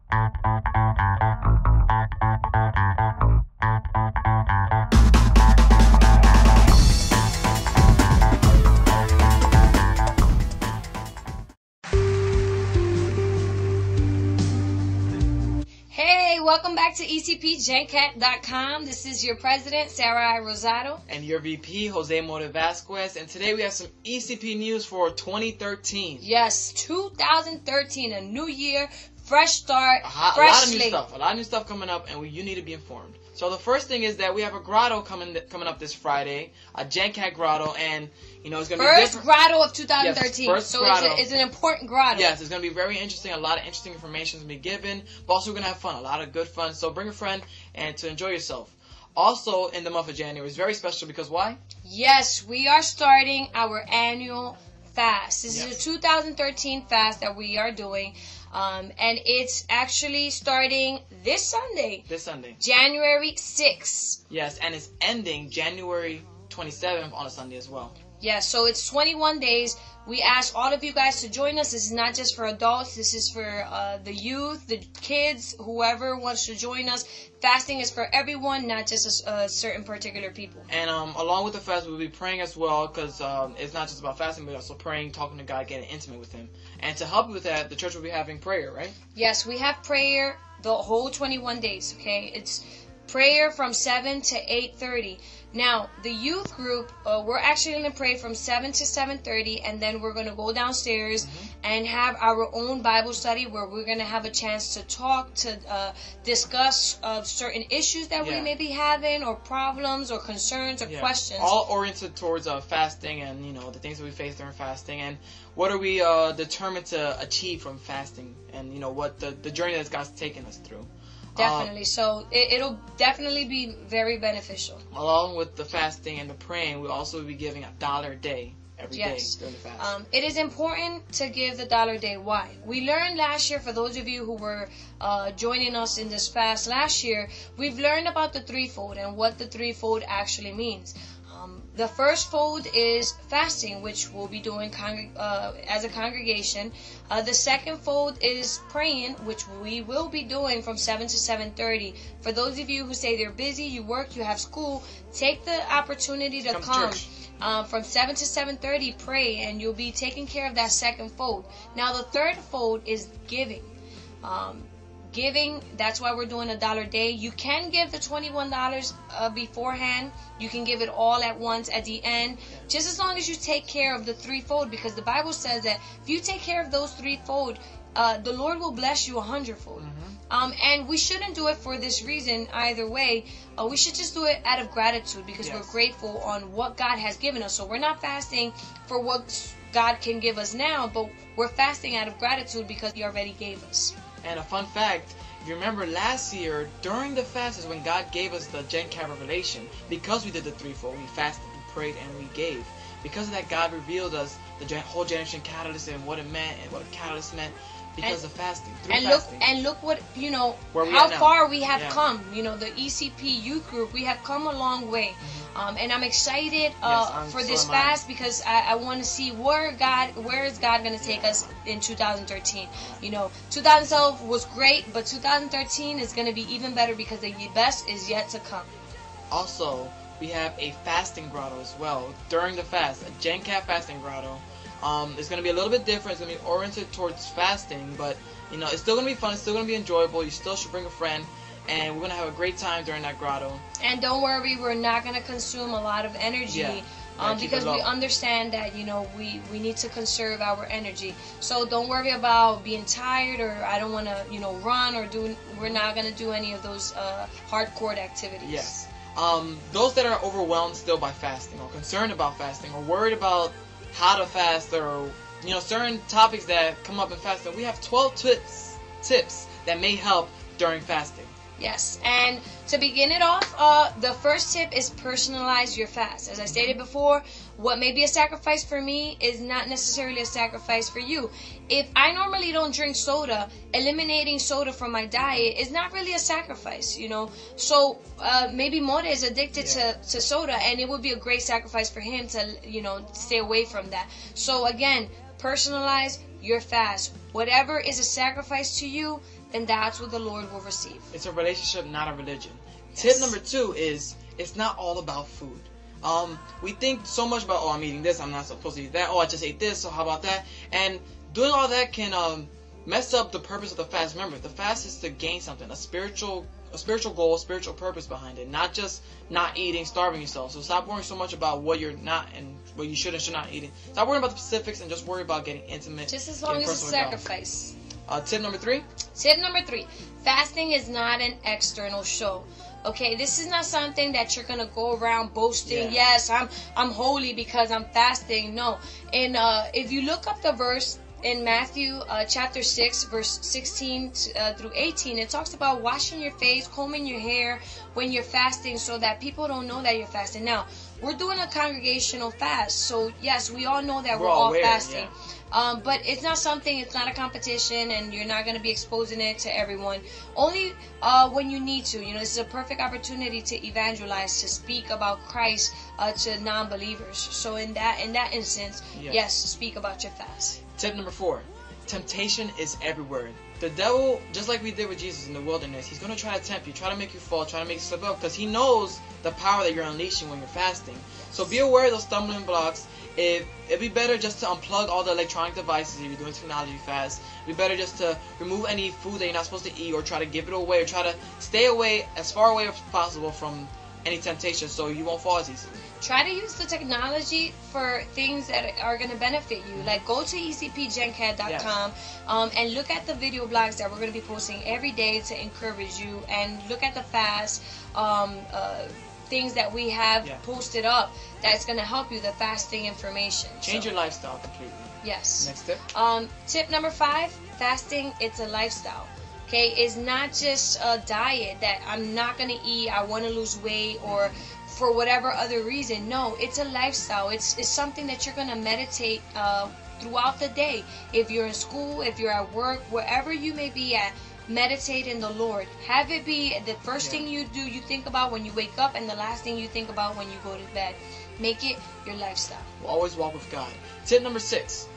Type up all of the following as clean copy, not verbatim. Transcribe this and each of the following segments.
Hey, welcome back to ECPGencat.com. This is your president, Sarah I. Rosado. And your VP, Jose Mora Vasquez. And today we have some ECP news for 2013. Yes, 2013, a new year, fresh start, A lot of new stuff coming up, and you need to be informed. So the first thing is that we have a grotto coming up this Friday, a GenCat grotto, and it's going to be first grotto of 2013. Yes, first so grotto. It's an important grotto. Yes, it's going to be very interesting. A lot of interesting information is going to be given, but also we're going to have fun, a lot of good fun. So bring a friend and to enjoy yourself. Also, in the month of January, it's very special because why? Yes, we are starting our annual fast. This is a 2013 fast that we are doing. And it's actually starting this Sunday. January 6th. Yes, and it's ending January 27th on a Sunday as well. Yes, so it's 21 days. We ask all of you guys to join us. This is not just for adults. This is for the youth, the kids, whoever wants to join us. Fasting is for everyone, not just a certain particular people. And along with the fast, we'll be praying as well, because it's not just about fasting, but also praying, talking to God, getting intimate with Him. And to help you with that, the church will be having prayer, right? Yes, we have prayer the whole 21 days, okay? It's prayer from 7 to 8:30. Now, the youth group, we're actually going to pray from 7 to 7:30, and then we're going to go downstairs and have our own Bible study where we're going to have a chance to talk, to discuss certain issues that we may be having, or problems, or concerns, or questions. All oriented towards fasting and, the things that we face during fasting, and what are we determined to achieve from fasting, and, what the journey that God's taken us through. Definitely. So it'll definitely be very beneficial. Along with the fasting and the praying, we'll also be giving $1 a day every day during the fast. It is important to give the $1 a day. Why? We learned last year, for those of you who were joining us in this fast last year, we've learned about the threefold and what the threefold actually means. The first fold is fasting, which we'll be doing as a congregation. The second fold is praying, which we will be doing from 7 to 7:30. For those of you who say they're busy, you work, you have school, take the opportunity to come. From 7 to 7:30, pray, and you'll be taking care of that second fold. Now, the third fold is giving. Giving, that's why we're doing $1 a day. You can give the $21 beforehand. You can give it all at once at the end, just as long as you take care of the threefold, because the Bible says that if you take care of those threefold, the Lord will bless you 100-fold. And we shouldn't do it for this reason either way. We should just do it out of gratitude, because we're grateful on what God has given us. So we're not fasting for what God can give us now, but we're fasting out of gratitude because He already gave us. And a fun fact, if you remember last year, during the fast is when God gave us the GenCat revelation. Because we did the threefold, we fasted, we prayed, and we gave. Because of that, God revealed us the whole Generation Catalyst and what it meant and what a catalyst meant because of fasting. Look what, where how far we have come. The ECP youth group, we have come a long way. And I'm excited for this fast, because I want to see where is God going to take us in 2013. 2012 was great, but 2013 is going to be even better, because the best is yet to come. Also, we have a fasting grotto as well during the fast, a GenCat fasting grotto. It's going to be a little bit different. It's going to be oriented towards fasting, but it's still going to be fun. It's still going to be enjoyable. You still should bring a friend, and we're going to have a great time during that grotto. And don't worry, we're not going to consume a lot of energy, because we understand that we need to conserve our energy. So don't worry about being tired, or I don't want to run or do. We're not going to do any of those hardcore activities. Yes. Those that are overwhelmed still by fasting, or concerned about fasting, or worried about how to fast, or certain topics that come up in fasting, we have 12 tips that may help during fasting. Yes, and to begin it off, the first tip is personalize your fast. As I stated before, what may be a sacrifice for me is not necessarily a sacrifice for you. If I normally don't drink soda, eliminating soda from my diet is not really a sacrifice, So maybe More is addicted to soda, and it would be a great sacrifice for him to, stay away from that. So again, personalize your fast. Whatever is a sacrifice to you, then that's what the Lord will receive. It's a relationship, not a religion. Yes. Tip number 2 is it's not all about food. We think so much about, oh, I'm eating this, I'm not supposed to eat that, oh, I just ate this, so how about that? And doing all that can mess up the purpose of the fast. Remember, the fast is to gain something, a spiritual goal, a spiritual purpose behind it, not just not eating, starving yourself. So stop worrying so much about what you're not and what you should and should not eat. Stop worrying about the specifics and just worry about getting intimate. Just as long as it's a sacrifice. Tip number 3? Tip number 3. Fasting is not an external show. Okay, this is not something that you're gonna go around boasting. Yeah. Yes, I'm holy because I'm fasting. No, and if you look up the verse in Matthew chapter 6, verse 16 through 18, it talks about washing your face, combing your hair when you're fasting, so that people don't know that you're fasting. Now, we're doing a congregational fast, so yes, we all know that we're all aware, fasting. yeah. But it's not something, it's not a competition, and you're not going to be exposing it to everyone. Only when you need to. You know, this is a perfect opportunity to evangelize, to speak about Christ to non-believers. So in that instance, yes, speak about your fast. Tip number 4. Temptation is everywhere. The devil, just like we did with Jesus in the wilderness, he's going to try to tempt you, try to make you fall, try to make you slip up, because he knows the power that you're unleashing when you're fasting. So be aware of those stumbling blocks. It'd be better just to unplug all the electronic devices if you're doing technology fast. It'd be better just to remove any food that you're not supposed to eat, or try to give it away, or try to stay away, as far away as possible from any temptation, so you won't fall as easily. Try to use the technology for things that are going to benefit you. Like, go to ecpgencad.com and look at the video blogs that we're going to be posting every day to encourage you, and look at the fast things that we have posted up that's going to help you, the fasting information. Change your lifestyle completely. Yes. Next tip. Tip number 5, fasting, it's a lifestyle. Okay, it's not just a diet that I'm not going to eat, I want to lose weight, or for whatever other reason. No, it's a lifestyle. It's something that you're going to meditate throughout the day. If you're in school, if you're at work, wherever you may be at, meditate in the Lord. Have it be the first thing you do, you think about when you wake up, and the last thing you think about when you go to bed. Make it your lifestyle. We'll always walk with God. Tip number 6.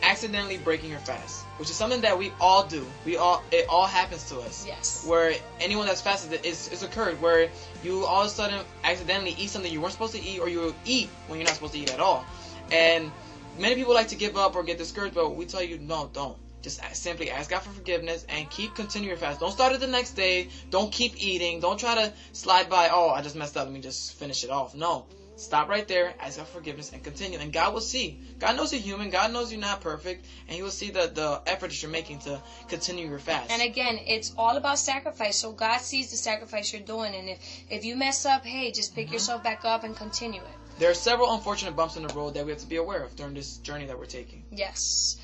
Accidentally breaking your fast, which is something that we all do. It all happens to us. Yes. Where anyone that's fasted, it's occurred where you all of a sudden accidentally eat something you weren't supposed to eat, or you eat when you're not supposed to eat at all. And many people like to give up or get discouraged, but we tell you, no, don't. Just simply ask God for forgiveness and continue your fast. Don't start it the next day. Don't keep eating. Don't try to slide by, oh, I just messed up, let me just finish it off. No. Stop right there, ask God for forgiveness, and continue. And God will see. God knows you're human. God knows you're not perfect. And He will see the effort that you're making to continue your fast. And again, it's all about sacrifice. So God sees the sacrifice you're doing. And if you mess up, hey, just pick yourself back up and continue it. There are several unfortunate bumps in the road that we have to be aware of during this journey that we're taking. Yes.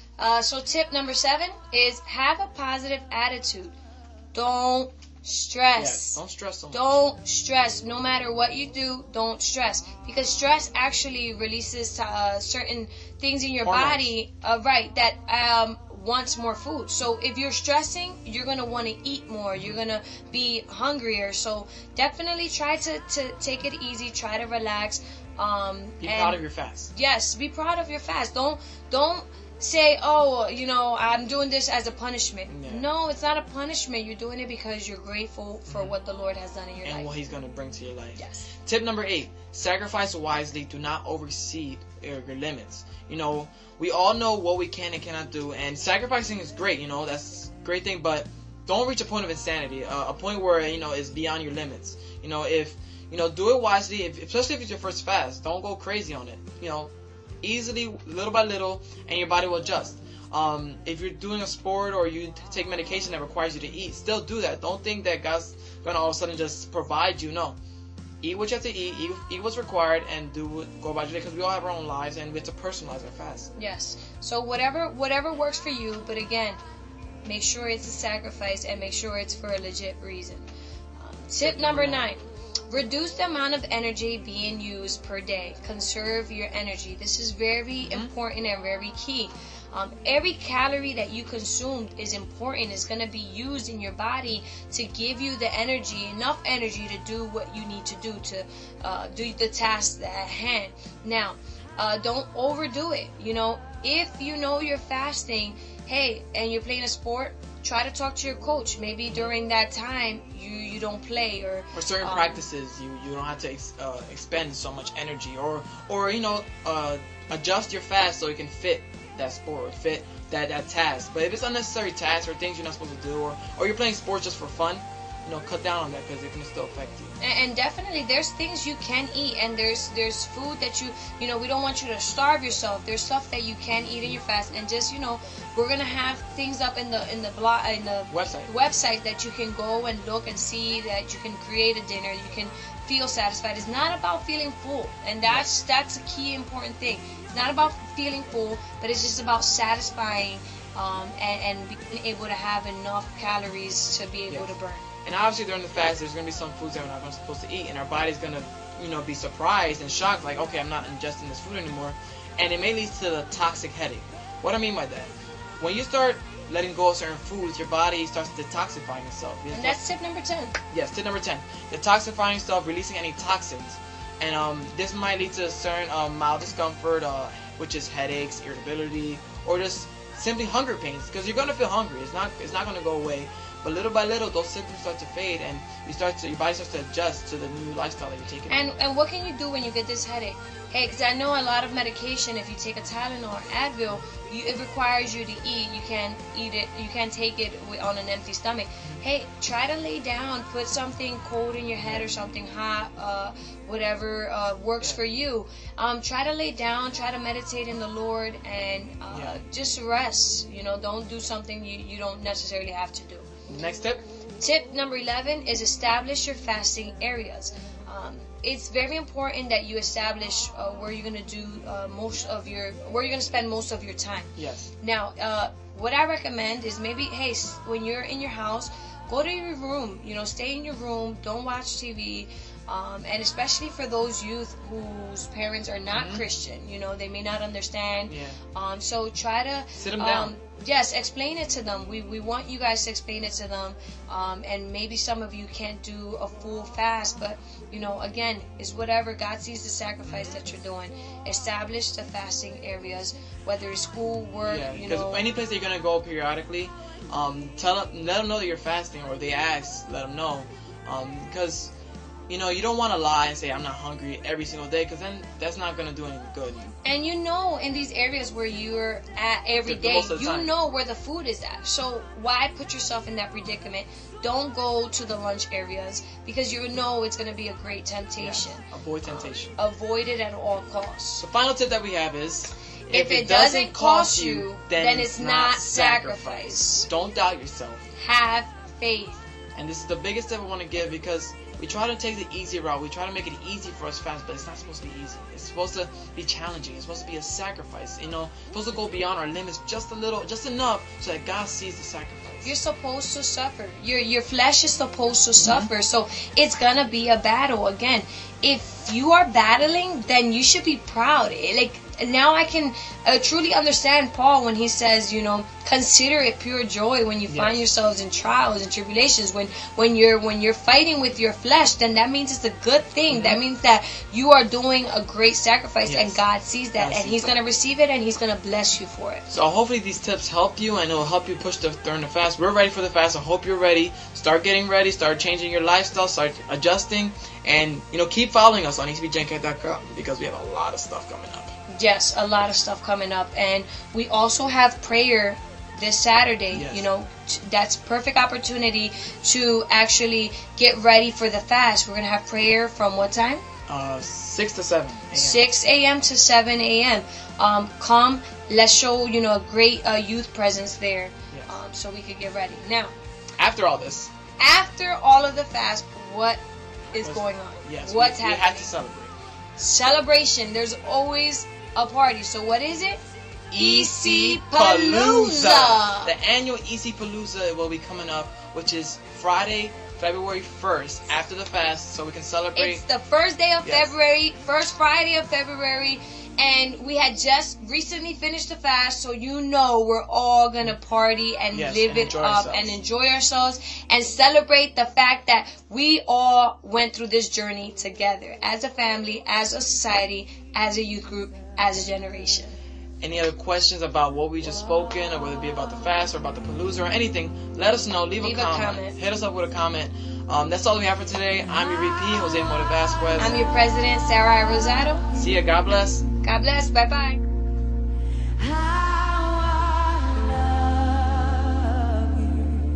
So tip number 7 is have a positive attitude. Don't stress. Yes, don't stress so much. Don't stress. No matter what you do, don't stress. Because stress actually releases certain things in your body, that wants more food. So if you're stressing, you're going to want to eat more. You're going to be hungrier. So definitely try to take it easy. Try to relax. Be proud of your fast. Yes, be proud of your fast. Don't say, oh, I'm doing this as a punishment. Yeah. No, it's not a punishment. You're doing it because you're grateful for what the Lord has done in your life. And what He's going to bring to your life. Yes. Tip number 8, sacrifice wisely. Do not overexceed your limits. We all know what we can and cannot do, and sacrificing is great. That's a great thing, but don't reach a point of insanity, a point where, is beyond your limits. If, do it wisely, especially if it's your first fast. Don't go crazy on it. Easily, little by little, and your body will adjust. If you're doing a sport or you take medication that requires you to eat, still do that. Don't think that God's going to all of a sudden just provide you. No. Eat what you have to eat what's required, and go about your day, because we all have our own lives, and we have to personalize our fast. Yes. So whatever works for you, but again, make sure it's a sacrifice, and make sure it's for a legit reason. Tip number 9. Reduce the amount of energy being used per day. Conserve your energy. This is very important and very key. Every calorie that you consume is important. It's going to be used in your body to give you the energy, enough energy to do what you need to do to do the task at hand. Now, don't overdo it. If you're fasting, hey, and you're playing a sport, try to talk to your coach. Maybe during that time you don't play, or certain practices you don't have to expend so much energy, or adjust your fast so it can fit that sport or fit that task. But if it's unnecessary tasks or things you're not supposed to do, or you're playing sports just for fun, cut down on that, because it can still affect you. And definitely, there's things you can eat, and there's food that we don't want you to starve yourself. There's stuff that you can eat in your fast, and just we're gonna have things up in the website that you can go and look and see, that you can create a dinner. You can feel satisfied. It's not about feeling full, and that's a key important thing. It's not about feeling full, but it's just about satisfying, and being able to have enough calories to be able to burn. And obviously during the fast, there's going to be some foods that we're not supposed to eat, and our body's going to, be surprised and shocked, like, okay, I'm not ingesting this food anymore, and it may lead to the toxic headache. What I mean by that, when you start letting go of certain foods, your body starts detoxifying itself. And that's tip number 10. Yes, tip number 10. Detoxifying itself, releasing any toxins, and this might lead to a certain mild discomfort, which is headaches, irritability, or just simply hunger pains, because you're going to feel hungry. It's not going to go away. But little by little, those symptoms start to fade, and your body starts to adjust to the new lifestyle that you're taking. And what can you do when you get this headache? Hey, because I know a lot of medication, if you take a Tylenol or Advil, it requires you to eat. You can't eat it. You can't take it on an empty stomach. Hey, try to lay down. Put something cold in your head or something hot, whatever works for you. Try to lay down. Try to meditate in the Lord, and just rest. Don't do something you don't necessarily have to do. Next tip. Tip number 11 is establish your fasting areas. It's very important that you establish where you're going to do where you're going to spend most of your time. Yes. Now, what I recommend is maybe, hey, when you're in your house, go to your room. Stay in your room. Don't watch TV. And especially for those youth whose parents are not Christian, they may not understand. Yeah. So try to sit them down. Yes, explain it to them. We want you guys to explain it to them. And maybe some of you can't do a full fast, but again, it's whatever. God sees the sacrifice that you're doing. Establish the fasting areas, whether it's school, work. Yeah, because any place that you're gonna go periodically, let them know that you're fasting, or they ask, let them know, because. You don't want to lie and say I'm not hungry every single day, because then that's not going to do any good. And in these areas where you're at every day, you know where the food is at. So why put yourself in that predicament? Don't go to the lunch areas, because you know it's going to be a great temptation. Yeah. Avoid temptation. Avoid it at all costs. The final tip that we have is, if it doesn't cost you, then it's not sacrifice. Don't doubt yourself. Have faith. And this is the biggest tip I want to give, because we try to take the easy route. We try to make it easy for us fast, but it's not supposed to be easy. It's supposed to be challenging. It's supposed to be a sacrifice. It's supposed to go beyond our limits just enough, so that God sees the sacrifice. You're supposed to suffer. Your flesh is supposed to suffer. So it's gonna be a battle. Again, if you are battling, then you should be proud. Now I can truly understand Paul when he says, consider it pure joy when you find yourselves in trials and tribulations. When you're fighting with your flesh, then that means it's a good thing. That means that you are doing a great sacrifice, and God sees that, and He's gonna receive it, and He's gonna bless you for it. So hopefully these tips help you, and it'll help you push during the fast. We're ready for the fast. I hope you're ready. Start getting ready. Start changing your lifestyle. Start adjusting, and keep following us on ECBGenCat.com, because we have a lot of stuff coming up. Yes, a lot of stuff coming up, and we also have prayer this Saturday. Yes. That's perfect opportunity to actually get ready for the fast. We're gonna have prayer from what time? 6 to 7 a.m. 6 a.m. to 7 a.m. Come, let's show a great youth presence there, so we could get ready. Now, after all this, after all of the fast, what is going on? Yes, what's we happening? have to celebrate. Celebration. There's always a party. So what is it? EC Palooza. The annual EC Palooza will be coming up, which is Friday, February 1st, after the fast, so we can celebrate. It's the first day of February, first Friday of February, and we had just recently finished the fast, so we're all gonna party and live it up and enjoy ourselves and celebrate the fact that we all went through this journey together as a family, as a society, as a youth group, as a generation. any other questions about what we just spoken, or whether it be about the fast or about the Palooza or anything, let us know. Leave a comment. Hit us up with a comment. That's all we have for today. I'm your VP, Jose Mora Vasquez. I'm your president, Sarah Rosado. See ya. God bless. God bless. Bye-bye.